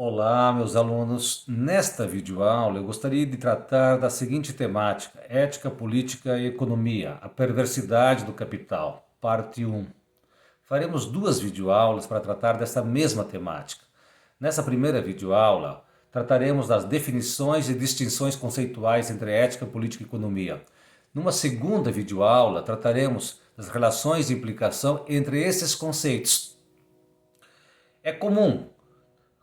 Olá, meus alunos. Nesta videoaula eu gostaria de tratar da seguinte temática: ética, política e economia, a perversidade do capital, parte 1. Faremos duas videoaulas para tratar dessa mesma temática. Nessa primeira videoaula, trataremos das definições e distinções conceituais entre ética, política e economia. Numa segunda videoaula, trataremos das relações e implicação entre esses conceitos. É comum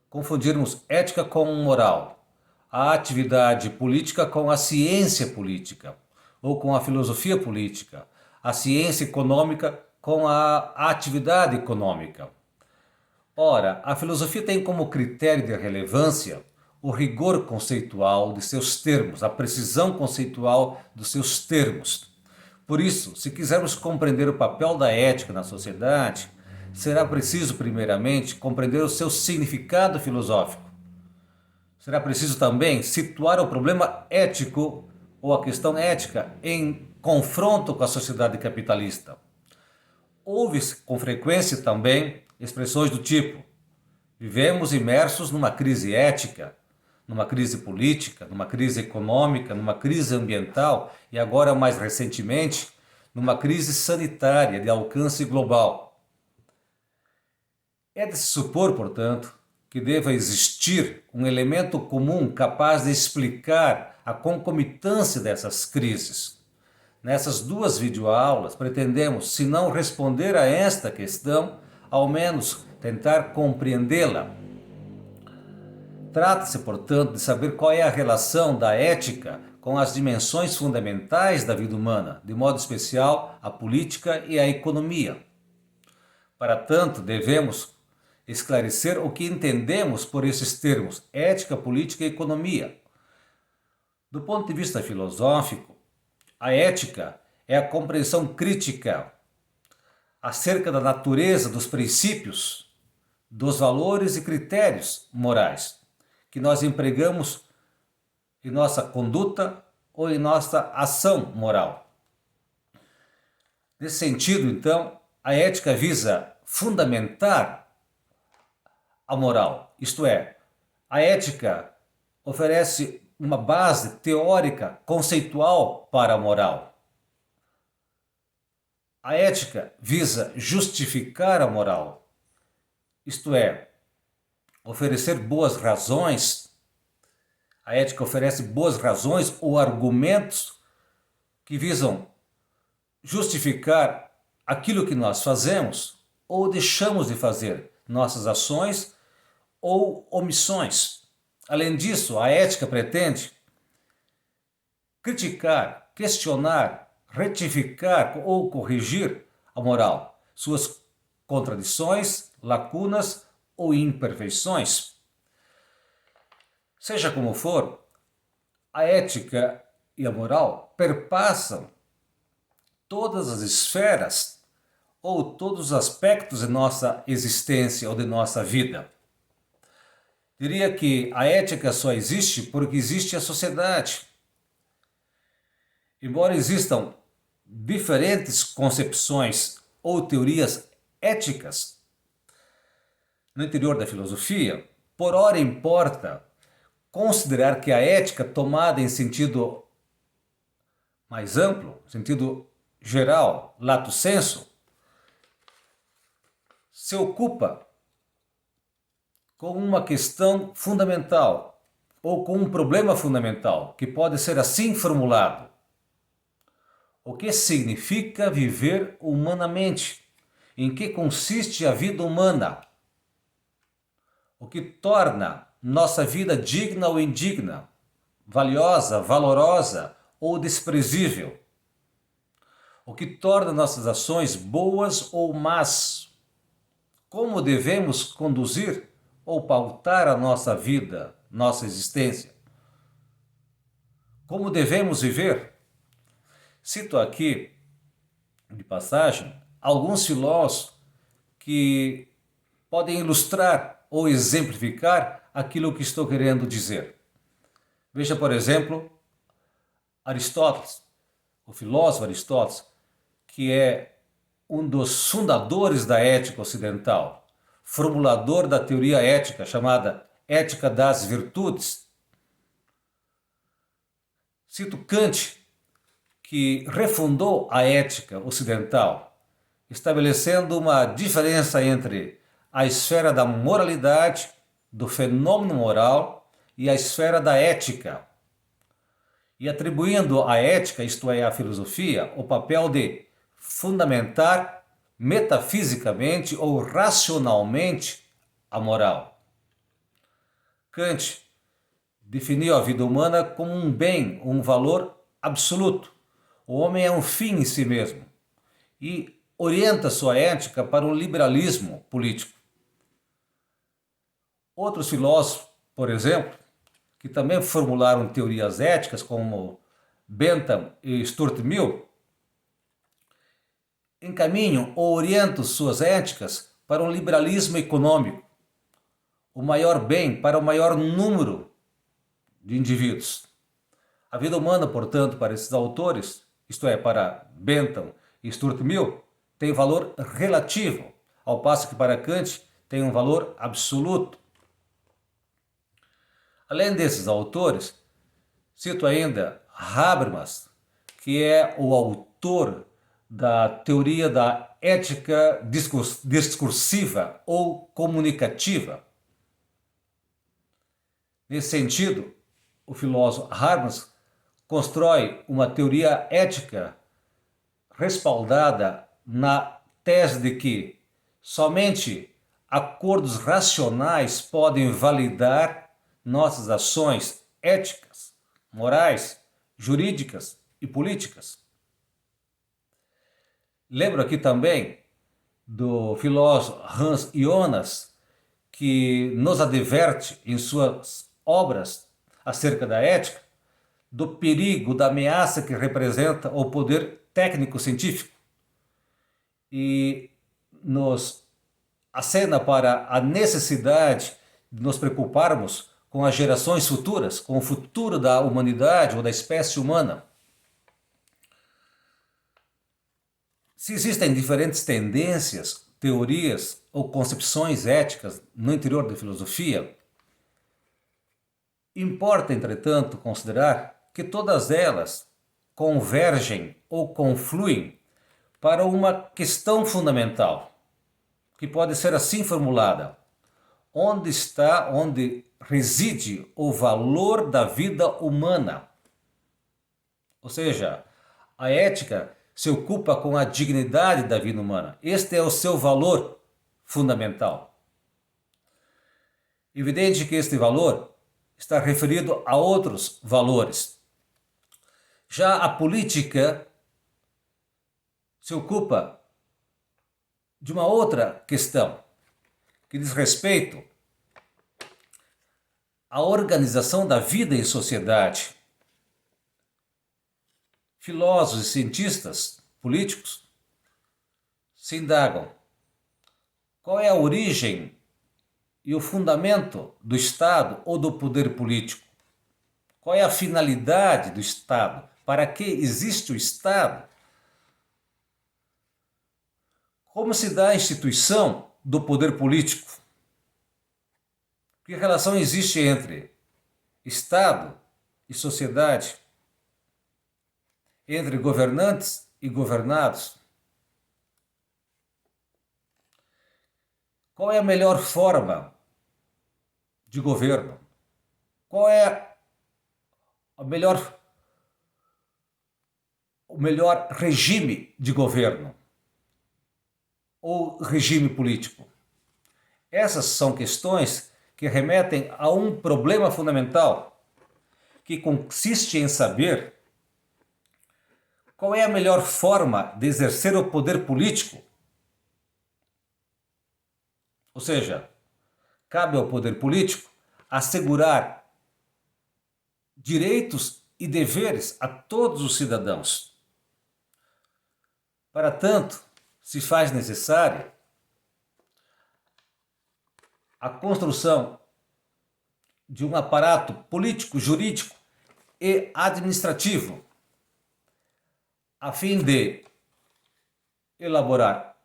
confundirmos ética com moral, a atividade política com a ciência política, ou com a filosofia política, a ciência econômica com a atividade econômica. Ora, a filosofia tem como critério de relevância o rigor conceitual de seus termos, a precisão conceitual dos seus termos. Por isso, se quisermos compreender o papel da ética na sociedade, será preciso, primeiramente, compreender o seu significado filosófico. Será preciso também situar o problema ético ou a questão ética em confronto com a sociedade capitalista. Houve com frequência também expressões do tipo: vivemos imersos numa crise ética, numa crise política, numa crise econômica, numa crise ambiental e agora, mais recentemente, numa crise sanitária de alcance global. É de se supor, portanto, que deva existir um elemento comum capaz de explicar a concomitância dessas crises. Nessas duas videoaulas, pretendemos, se não responder a esta questão, ao menos tentar compreendê-la. Trata-se, portanto, de saber qual é a relação da ética com as dimensões fundamentais da vida humana, de modo especial a política e a economia. Para tanto, devemos esclarecer o que entendemos por esses termos, ética, política e economia. Do ponto de vista filosófico, a ética é a compreensão crítica acerca da natureza dos princípios, dos valores e critérios morais que nós empregamos em nossa conduta ou em nossa ação moral. Nesse sentido, então, a ética visa fundamentar a moral, isto é, a ética oferece uma base teórica, conceitual para a moral. A ética visa justificar a moral, isto é, oferecer boas razões. A ética oferece boas razões ou argumentos que visam justificar aquilo que nós fazemos ou deixamos de fazer, nossas ações ou omissões. Além disso, a ética pretende criticar, questionar, retificar ou corrigir a moral, suas contradições, lacunas ou imperfeições. Seja como for, a ética e a moral perpassam todas as esferas ou todos os aspectos de nossa existência ou de nossa vida. Diria que a ética só existe porque existe a sociedade. Embora existam diferentes concepções ou teorias éticas no interior da filosofia, por ora importa considerar que a ética, tomada em sentido mais amplo, sentido geral, lato sensu, se ocupa com uma questão fundamental ou com um problema fundamental que pode ser assim formulado: o que significa viver humanamente? Em que consiste a vida humana? O que torna nossa vida digna ou indigna, valiosa, valorosa ou desprezível? O que torna nossas ações boas ou más? Como devemos conduzir ou pautar a nossa vida, nossa existência? Como devemos viver? Cito aqui, de passagem, alguns filósofos que podem ilustrar ou exemplificar aquilo que estou querendo dizer. Veja, por exemplo, Aristóteles, o filósofo Aristóteles, que é um dos fundadores da ética ocidental, formulador da teoria ética chamada ética das virtudes. Cito Kant, que refundou a ética ocidental, estabelecendo uma diferença entre a esfera da moralidade, do fenômeno moral, e a esfera da ética, e atribuindo à ética, isto é, à filosofia, o papel de fundamentar metafisicamente ou racionalmente a moral. Kant definiu a vida humana como um bem, um valor absoluto. O homem é um fim em si mesmo e orienta sua ética para o liberalismo político. Outros filósofos, por exemplo, que também formularam teorias éticas, como Bentham e Stuart Mill, encaminham ou orientam suas éticas para um liberalismo econômico, o maior bem para o maior número de indivíduos. A vida humana, portanto, para esses autores, isto é, para Bentham e Stuart Mill, tem valor relativo, ao passo que para Kant tem um valor absoluto. Além desses autores, cito ainda Habermas, que é o autor da teoria da ética discursiva ou comunicativa. Nesse sentido, o filósofo Habermas constrói uma teoria ética respaldada na tese de que somente acordos racionais podem validar nossas ações éticas, morais, jurídicas e políticas. Lembro aqui também do filósofo Hans Jonas, que nos adverte em suas obras acerca da ética, do perigo, da ameaça que representa o poder técnico-científico e nos acena para a necessidade de nos preocuparmos com as gerações futuras, com o futuro da humanidade ou da espécie humana. Se existem diferentes tendências, teorias ou concepções éticas no interior da filosofia, importa, entretanto, considerar que todas elas convergem ou confluem para uma questão fundamental, que pode ser assim formulada: onde reside o valor da vida humana? Ou seja, a ética se ocupa com a dignidade da vida humana. Este é o seu valor fundamental. Evidente que este valor está referido a outros valores. Já a política se ocupa de uma outra questão, que diz respeito à organização da vida em sociedade. Filósofos e cientistas políticos se indagam: qual é a origem e o fundamento do Estado ou do poder político? Qual é a finalidade do Estado? Para que existe o Estado? Como se dá a instituição do poder político? Que relação existe entre Estado e sociedade? Entre governantes e governados? Qual é a melhor forma de governo? Qual é o melhor regime de governo ou regime político? Essas são questões que remetem a um problema fundamental, que consiste em saber qual é a melhor forma de exercer o poder político. Ou seja, cabe ao poder político assegurar direitos e deveres a todos os cidadãos. Para tanto, se faz necessária a construção de um aparato político, jurídico e administrativo, a fim de elaborar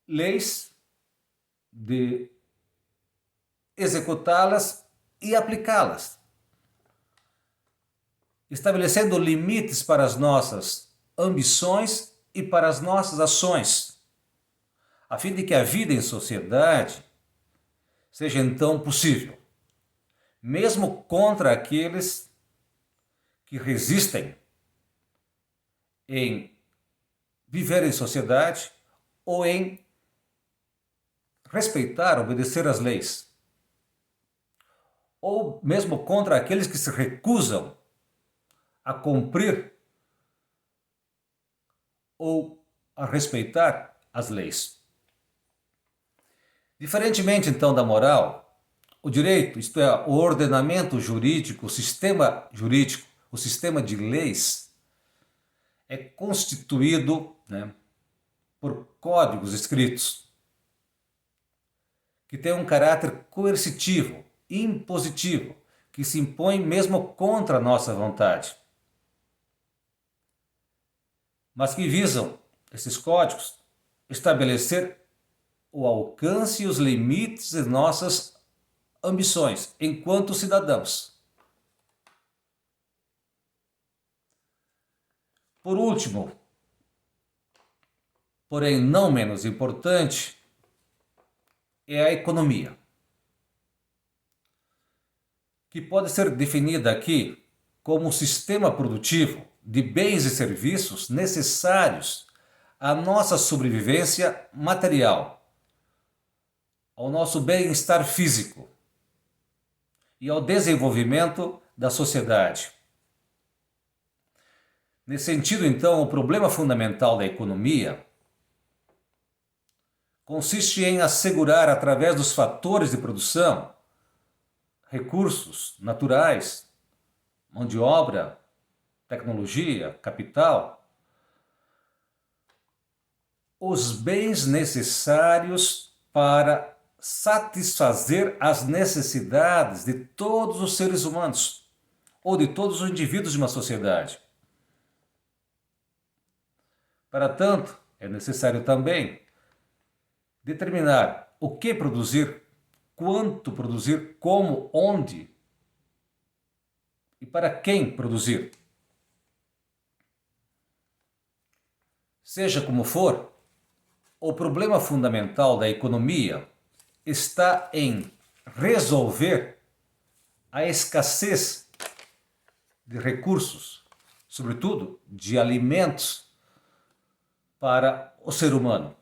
leis, de executá-las e aplicá-las, estabelecendo limites para as nossas ambições e para as nossas ações, a fim de que a vida em sociedade seja então possível, mesmo contra aqueles que resistem em viver em sociedade ou em respeitar, obedecer às leis, ou mesmo contra aqueles que se recusam a cumprir ou a respeitar as leis. Diferentemente então da moral, o direito, isto é, o ordenamento jurídico, o sistema de leis, é constituído, por códigos escritos que têm um caráter coercitivo, impositivo, que se impõe mesmo contra a nossa vontade, mas que visam, esses códigos, estabelecer o alcance e os limites de nossas ambições enquanto cidadãos. Por último, porém não menos importante, é a economia, que pode ser definida aqui como um sistema produtivo de bens e serviços necessários à nossa sobrevivência material, ao nosso bem-estar físico e ao desenvolvimento da sociedade. Nesse sentido, então, o problema fundamental da economia consiste em assegurar, através dos fatores de produção, recursos naturais, mão de obra, tecnologia, capital, os bens necessários para satisfazer as necessidades de todos os seres humanos ou de todos os indivíduos de uma sociedade. Para tanto, é necessário também determinar o que produzir, quanto produzir, como, onde e para quem produzir. Seja como for, o problema fundamental da economia está em resolver a escassez de recursos, sobretudo de alimentos, para o ser humano.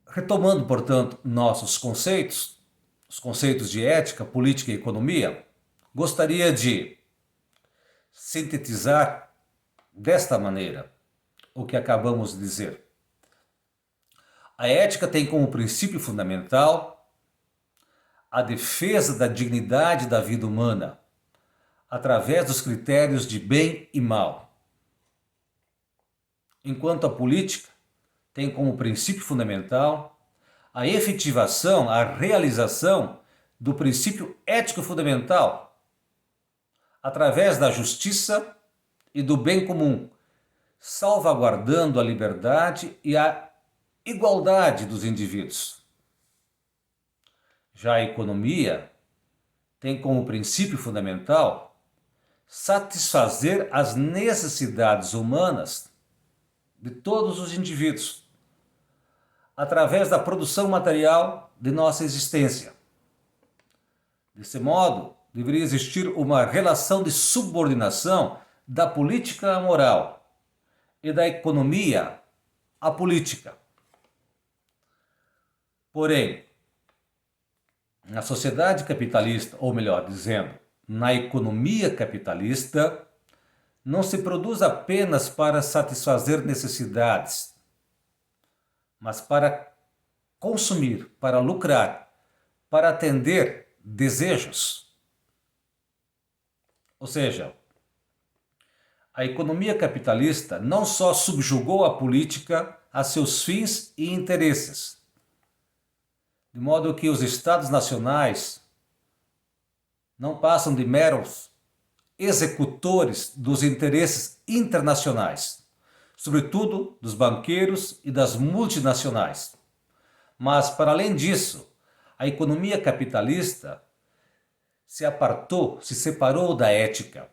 Retomando, portanto, nossos conceitos, os conceitos de ética, política e economia, gostaria de sintetizar desta maneira o que acabamos de dizer. A ética tem como princípio fundamental a defesa da dignidade da vida humana, através dos critérios de bem e mal. Enquanto a política tem como princípio fundamental a efetivação, a realização do princípio ético fundamental, através da justiça e do bem comum, salvaguardando a liberdade e a igualdade dos indivíduos. Já a economia tem como princípio fundamental satisfazer as necessidades humanas de todos os indivíduos, através da produção material de nossa existência. Desse modo, deveria existir uma relação de subordinação da política à moral e da economia à política. Porém, na sociedade capitalista, ou melhor dizendo, na economia capitalista, não se produz apenas para satisfazer necessidades, mas para consumir, para lucrar, para atender desejos. Ou seja, a economia capitalista não só subjugou a política a seus fins e interesses, de modo que os Estados nacionais não passam de meros executores dos interesses internacionais, sobretudo dos banqueiros e das multinacionais, Mas, para além disso, a economia capitalista se apartou, se separou da ética,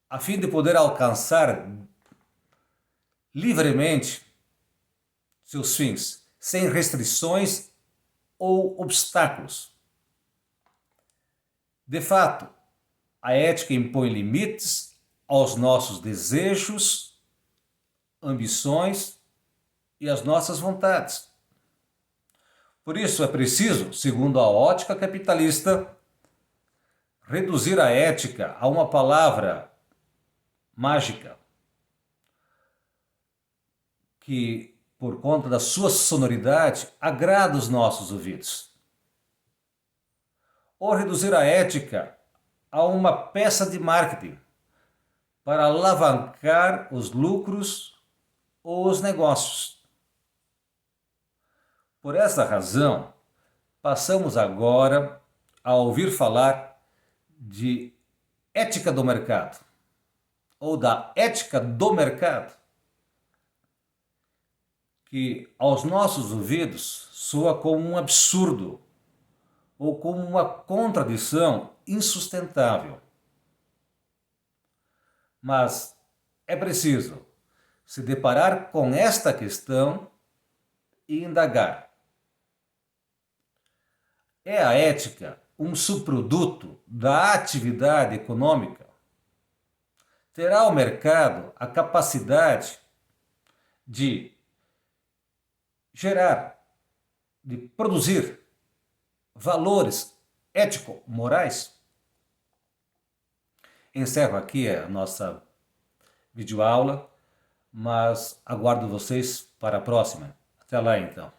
a fim de poder alcançar livremente seus fins, sem restrições ou obstáculos. De fato, a ética impõe limites aos nossos desejos, ambições e às nossas vontades. Por isso é preciso, segundo a ótica capitalista, reduzir a ética a uma palavra mágica que, por conta da sua sonoridade, agrada os nossos ouvidos. Ou reduzir a ética a uma peça de marketing para alavancar os lucros ou os negócios. Por essa razão, passamos agora a ouvir falar de ética do mercado, ou da ética do mercado, que aos nossos ouvidos soa como um absurdo ou como uma contradição insustentável. Mas é preciso se deparar com esta questão e indagar. É a ética um subproduto da atividade econômica? Terá o mercado a capacidade de gerar, de produzir valores ético-morais? Encerro aqui a nossa videoaula, mas aguardo vocês para a próxima. Até lá então.